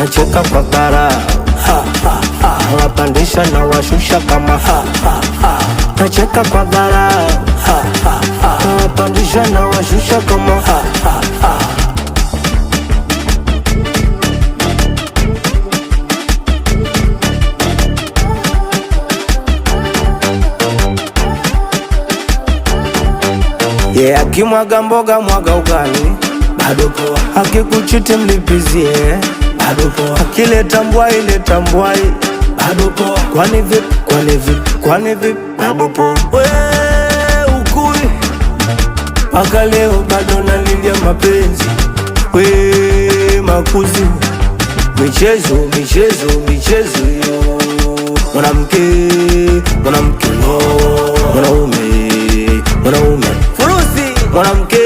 nacheka kwa kara, nawapandisha na washusha kama nacheka kwa kara, nawapandisha na washusha kama yeah, akimwaga mboga mwaga ugali, bado poa. Akikuchiti mlipizie, bado poa. Akileta mbwai leta mbwai, bado poa. Kwani vipi, kwani vipi, kwani vipi, bado poa. Wee ukui, mpaka leo bado nalilia mapenzi. Wee makuzi, michezo, michezo, michezo yo. Mwanamke, mwanamke no, mwanaume, mwanaume furusi, mwanamke,